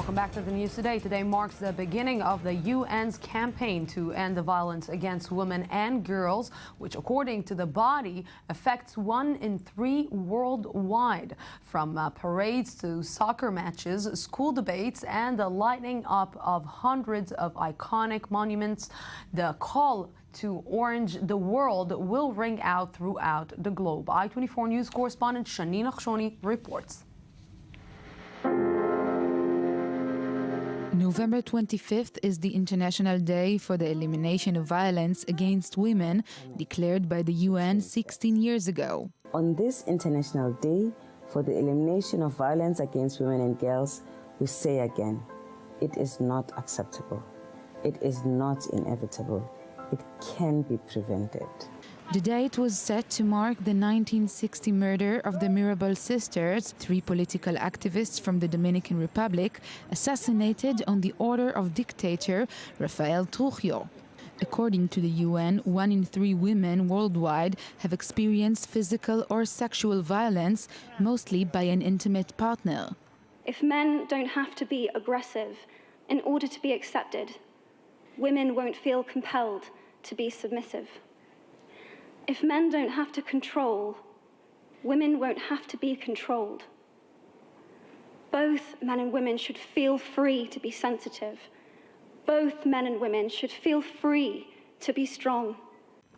Welcome back to the news today. Today marks the beginning of the UN's campaign to end the violence against women and girls, which according to the body affects 1 in 3 worldwide. From parades to soccer matches, school debates and the lighting up of hundreds of iconic monuments, the call to orange the world will ring out throughout the globe. I-24 News correspondent Shanina Khshoni reports. November 25th is the International Day for the Elimination of Violence Against Women, declared by the UN 16 years ago. On this International Day for the Elimination of Violence Against Women and Girls, we say again, it is not acceptable. It is not inevitable. It can be prevented. The date was set to mark the 1960 murder of the Mirabal sisters, 3 political activists from the Dominican Republic, assassinated on the order of dictator Rafael Trujillo. According to the UN, 1 in 3 women worldwide have experienced physical or sexual violence, mostly by an intimate partner. If men don't have to be aggressive in order to be accepted, women won't feel compelled to be submissive. If men don't have to control, women won't have to be controlled. Both men and women should feel free to be sensitive. Both men and women should feel free to be strong.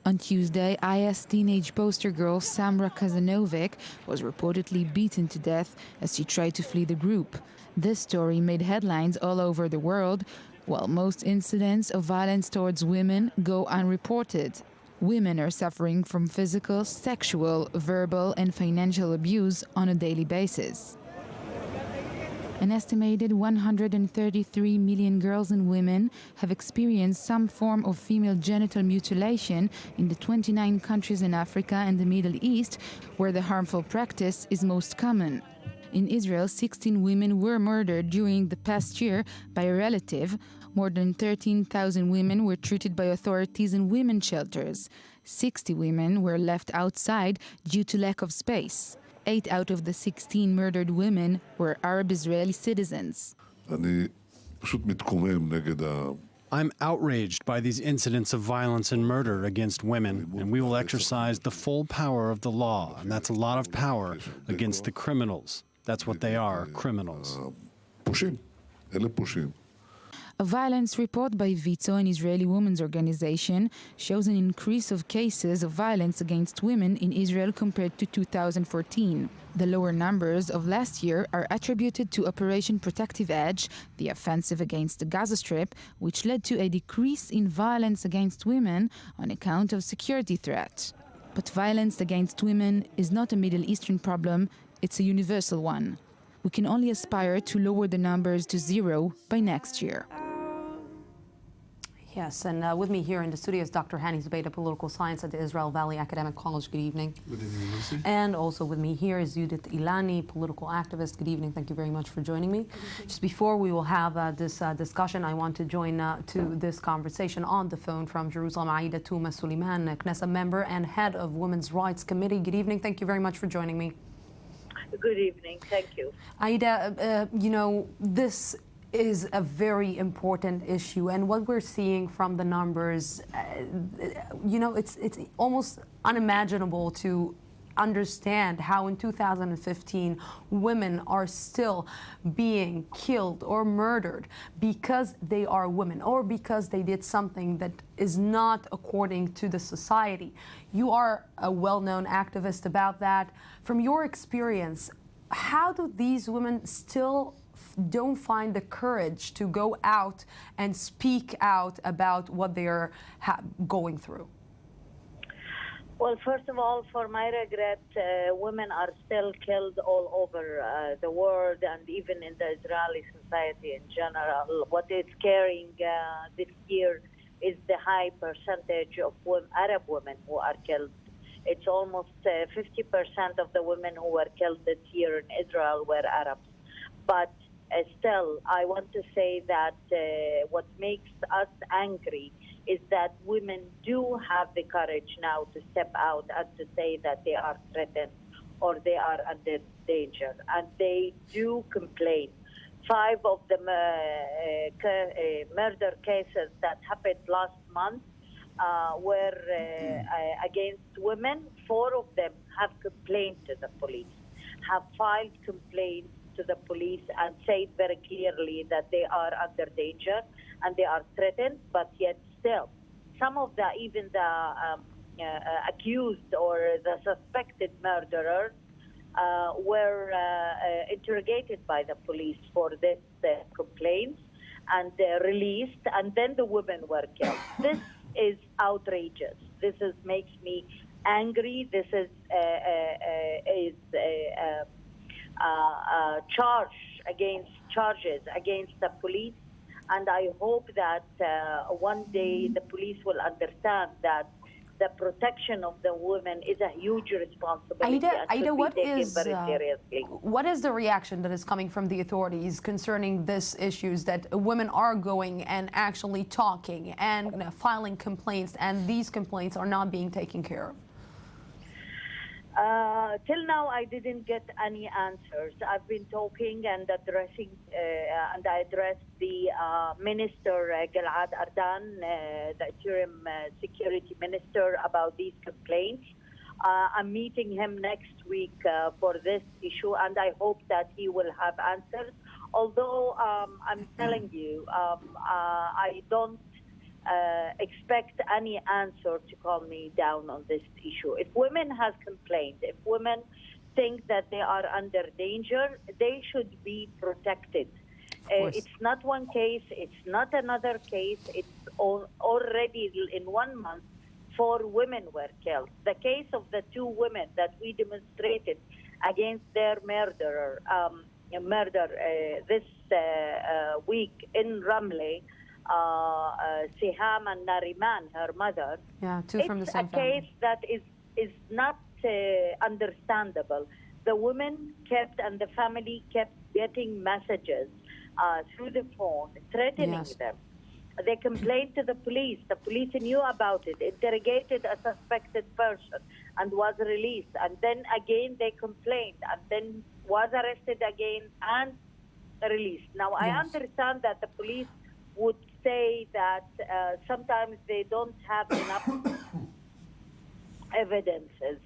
On Tuesday, IS teenage poster girl Ragazza Novick was reportedly beaten to death as she tried to flee the group. This story made headlines all over the world, while most incidents of violence towards women go unreported. Women are suffering from physical, sexual, verbal, and financial abuse on a daily basis. An estimated 133 million girls and women have experienced some form of female genital mutilation in the 29 countries in Africa and the Middle East, where the harmful practice is most common. In Israel, 16 women were murdered during the past year by a relative. More than 13,000 women were treated by authorities in women's shelters. 60 women were left outside due to lack of space. 8 out of the 16 murdered women were Arab-Israeli citizens. I'm outraged by these incidents of violence and murder against women, and we will exercise the full power of the law, and that's a lot of power, against the criminals. That's what they are, criminals. A violence report by VITO, an Israeli women's organization, shows an increase of cases of violence against women in Israel compared to 2014. The lower numbers of last year are attributed to Operation Protective Edge, the offensive against the Gaza Strip, which led to a decrease in violence against women on account of security threats. But violence against women is not a Middle Eastern problem, it's a universal one. We can only aspire to lower the numbers to 0 by next year. Yes, and with me here in the studio is Dr. Hani Zubaydah, political science at the Israel Valley Academic College. Good evening. Good evening, Lucy. And also with me here is Judith Ilani, political activist. Good evening. Thank you very much for joining me. Just before we will have this discussion, I want to join to this conversation on the phone from Jerusalem, Aida Touma Suleiman, Knesset member and head of Women's Rights Committee. Good evening. Thank you very much for joining me. Good evening. Thank you. Aida, this is a very important issue, and what we're seeing from the numbers, it's almost unimaginable to understand how in 2015 women are still being killed or murdered because they are women or because they did something that is not according to the society. You are a well-known activist about that. From your experience, how do these women still don't find the courage to go out and speak out about what they are going through? Well, first of all, for my regret, women are still killed all over the world and even in the Israeli society in general. What is scaring this year is the high percentage of Arab women who are killed. It's almost 50% of the women who were killed this year in Israel were Arabs. But still, I want to say that what makes us angry is that women do have the courage now to step out and to say that they are threatened or they are under danger. And they do complain 5 of the murder cases that happened last month were against women. 4 of them have complained to the police, have filed complaints to the police and said very clearly that they are under danger and they are threatened, but yet still, some of the, even the accused or the suspected murderers were interrogated by the police for this complaints and released, and then the women were killed. This is outrageous. This makes me angry. This is charges against the police, and I hope that one day the police will understand that the protection of the women is a huge responsibility and should be taken very seriously. What is the reaction that is coming from the authorities concerning this issues that women are going and actually talking and filing complaints, and these complaints are not being taken care of? Till now, I didn't get any answers. I've been talking and addressing, and I addressed the Minister Gilad Ardan, the interim security minister, about these complaints. I'm meeting him next week for this issue, and I hope that he will have answers. Although I'm telling you, I don't expect any answer to calm me down on this issue. If women have complained, if women think that they are under danger, they should be protected. It's not one case, it's not another case, it's already in 1 month 4 women were killed. The case of the 2 women that we demonstrated against their murder this week in Ramleh, Siham and Nariman, her mother. Yeah, 2 from the same family. It's a case that is not understandable. The women kept, and the family kept getting messages through the phone threatening them. They complained to the police. The police knew about it, interrogated a suspected person and was released. And then again they complained and then was arrested again and released. Now, I understand that the police would say that sometimes they don't have enough evidences.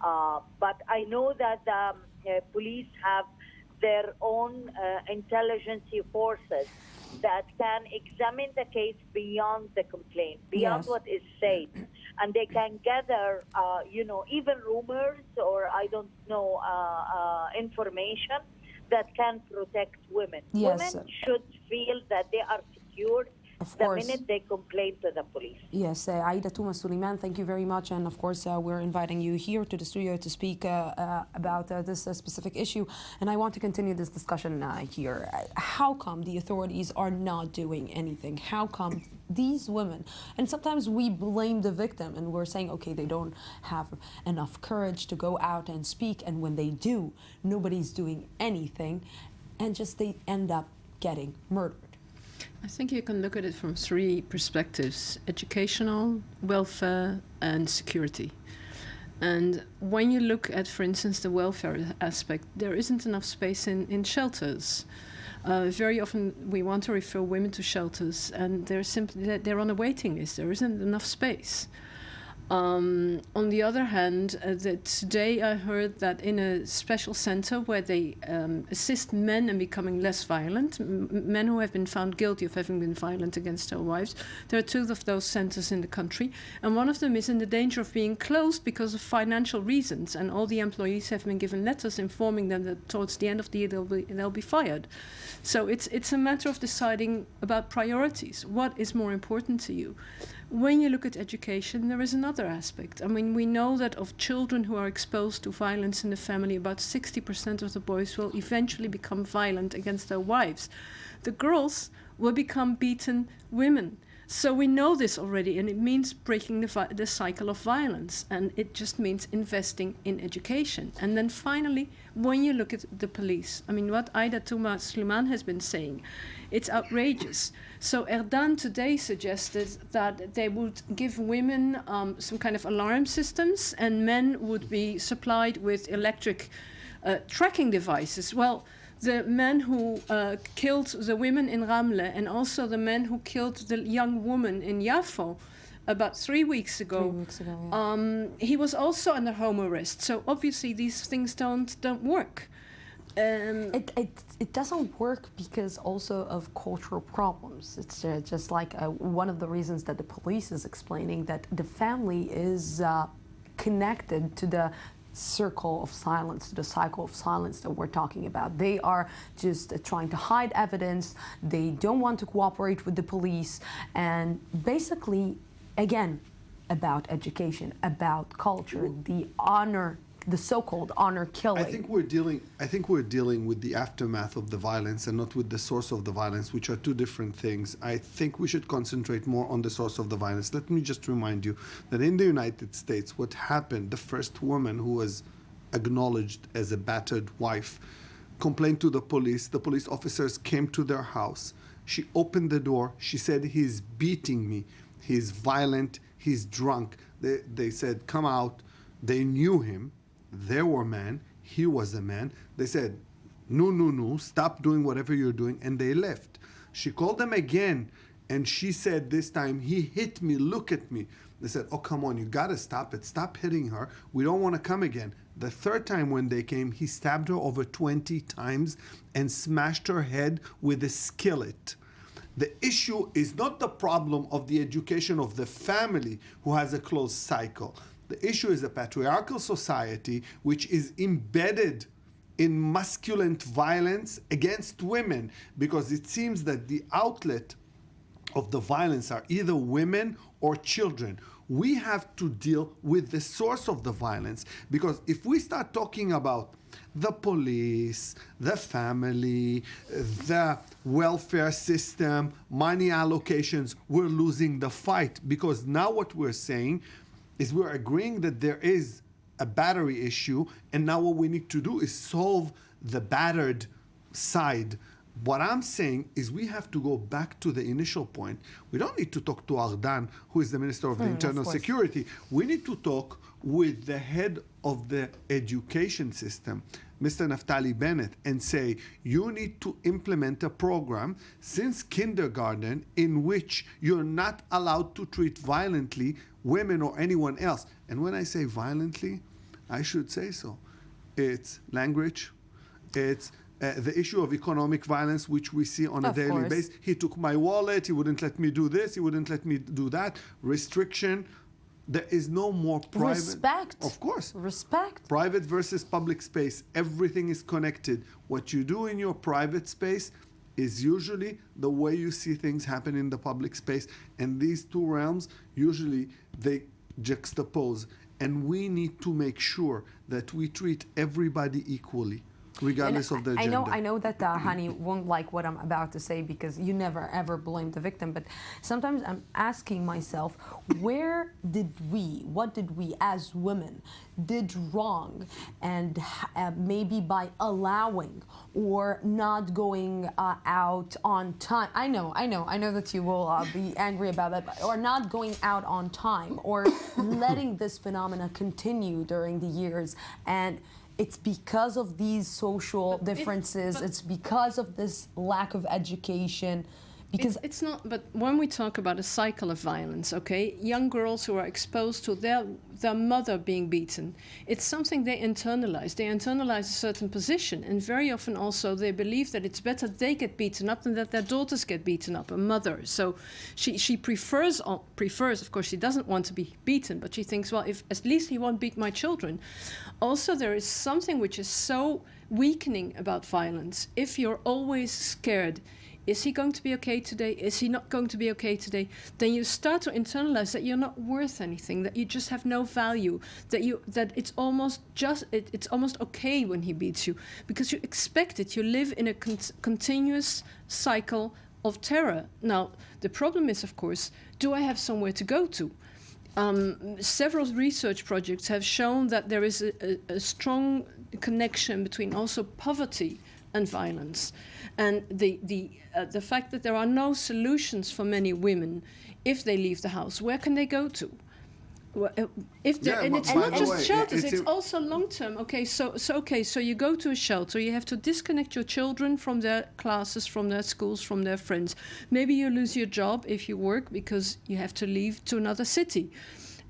But I know that the police have their own intelligence forces that can examine the case beyond the complaint, beyond what is said. And they can gather, even rumors or I don't know, information that can protect women. Yes. Women should feel that they are secured Of the course. minute they complain to the police. Yes, Aida Touma Suleiman, thank you very much. And of course, we're inviting you here to the studio to speak about this specific issue. And I want to continue this discussion here. How come the authorities are not doing anything? How come these women, and sometimes we blame the victim and we're saying, okay, they don't have enough courage to go out and speak. And when they do, nobody's doing anything. And just they end up getting murdered. I think you can look at it from 3 perspectives: educational, welfare, and security. And when you look at, for instance, the welfare aspect, there isn't enough space in shelters. Very often we want to refer women to shelters and they're on a waiting list. There isn't enough space. On the other hand, today I heard that in a special center where they assist men in becoming less violent, men who have been found guilty of having been violent against their wives, there are 2 of those centers in the country, and one of them is in the danger of being closed because of financial reasons, and all the employees have been given letters informing them that towards the end of the year they'll be fired. So it's a matter of deciding about priorities. What is more important to you? When you look at education, there is another aspect. I mean, we know that of children who are exposed to violence in the family, about 60% of the boys will eventually become violent against their wives. The girls will become beaten women. So we know this already, and it means breaking the cycle of violence, and it just means investing in education. And then finally, when you look at the police, I mean, what Aida Touma Suleiman has been saying, it's outrageous. So Erdan today suggested that they would give women some kind of alarm systems, and men would be supplied with electric tracking devices. Well, the men who killed the women in Ramle and also the men who killed the young woman in Jaffa about 3 weeks ago. 3 weeks ago, yeah. He was also under home arrest. So obviously these things don't work. It doesn't work because also of cultural problems. It's just like one of the reasons that the police is explaining that the family is connected to the circle of silence, the cycle of silence that we're talking about. They are just trying to hide evidence. They don't want to cooperate with the police, and basically, again, about education, about culture, the honor, the so-called honor killing. I think we're dealing with the aftermath of the violence and not with the source of the violence, which are two different things. I think we should concentrate more on the source of the violence. Let me just remind you that in the United States, what happened, the first woman who was acknowledged as a battered wife complained to the police. The police officers came to their house. She opened the door. She said, "He's beating me. He's violent. He's drunk." They said, "Come out." They knew him. They were men. He was a man. They said, no, stop doing whatever you're doing. And they left. She called them again. And she said this time, "He hit me. Look at me." They said, "Oh, come on. You got to stop it. Stop hitting her. We don't want to come again." The third time when they came, he stabbed her over 20 times and smashed her head with a skillet. The issue is not the problem of the education of the family who has a closed cycle. The issue is a patriarchal society which is embedded in masculine violence against women, because it seems that the outlet of the violence are either women or children. We have to deal with the source of the violence, because if we start talking about the police, the family, the welfare system, money allocations, we're losing the fight, because now what we're saying is we're agreeing that there is a battery issue, and now what we need to do is solve the battered side. What I'm saying is we have to go back to the initial point. We don't need to talk to Ardan, who is the Minister of the Internal Security. We need to talk with the head of the education system, Mr. Naftali Bennett, and say, you need to implement a program since kindergarten in which you're not allowed to treat violently women or anyone else. And when I say violently, I should say so. It's language, it's the issue of economic violence, which we see on a daily basis. He took my wallet, he wouldn't let me do this, he wouldn't let me do that. Restriction. There is no more private. Respect. Of course. Respect. Private versus public space. Everything is connected. What you do in your private space is usually the way you see things happen in the public space. And these two realms, usually they juxtapose. And we need to make sure that we treat everybody equally, regardless of their gender. I know that Hani won't like what I'm about to say, because you never ever blame the victim, but sometimes I'm asking myself, what did we as women did wrong, and maybe by allowing or not going out on time. I know that you will be angry about that, or not going out on time, or letting this phenomena continue during the years. And it's because of these social differences. It's because of this lack of education. Because it's not. But when we talk about a cycle of violence, okay, young girls who are exposed to their mother being beaten, it's something they internalize. They internalize a certain position, and very often also they believe that it's better they get beaten up than that their daughters get beaten up. A mother, so she prefers. Of course, she doesn't want to be beaten, but she thinks, well, if at least he won't beat my children. Also, there is something which is so weakening about violence. If you're always scared, is he going to be okay today? Is he not going to be okay today? Then you start to internalize that you're not worth anything, that you just have no value, that it's almost okay when he beats you, because you expect it. You live in a continuous cycle of terror. Now, the problem is, of course, do I have somewhere to go to? Several research projects have shown that there is a strong connection between also poverty and violence, and the fact that there are no solutions for many women if they leave the house. Where can they go to? Well, if there, Yeah, and but it's by not the just way, shelters; it's it's a- also long term. Okay, so you go to a shelter, you have to disconnect your children from their classes, from their schools, from their friends. Maybe you lose your job if you work because you have to leave to another city.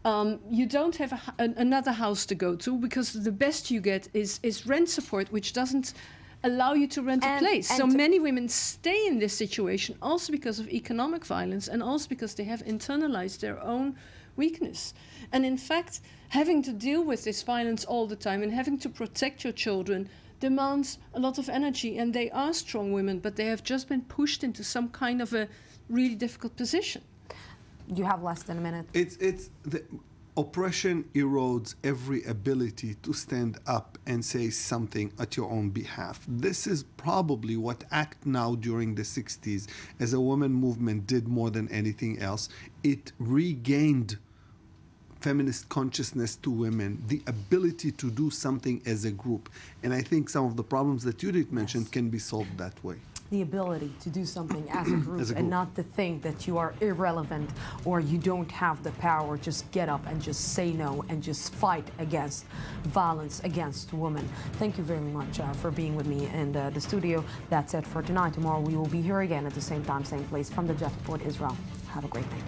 You don't have another house to go to because the best you get is rent support, which doesn't allow you to rent a place. So many women stay in this situation also because of economic violence and also because they have internalized their own weakness. And in fact, having to deal with this violence all the time and having to protect your children demands a lot of energy, and they are strong women, but they have just been pushed into some kind of a really difficult position. You have less than a minute. It's the oppression erodes every ability to stand up and say something at your own behalf. This is probably what ACT NOW during the 60s as a women movement did more than anything else. It regained feminist consciousness to women, the ability to do something as a group. And I think some of the problems that Judith mentioned can be solved that way. The ability to do something as a group, and not to think that you are irrelevant or you don't have the power. Just get up and just say no and just fight against violence against women. Thank you very much for being with me in the studio. That's it for tonight. Tomorrow we will be here again at the same time, same place from the Jaffa Port, Israel. Have a great night.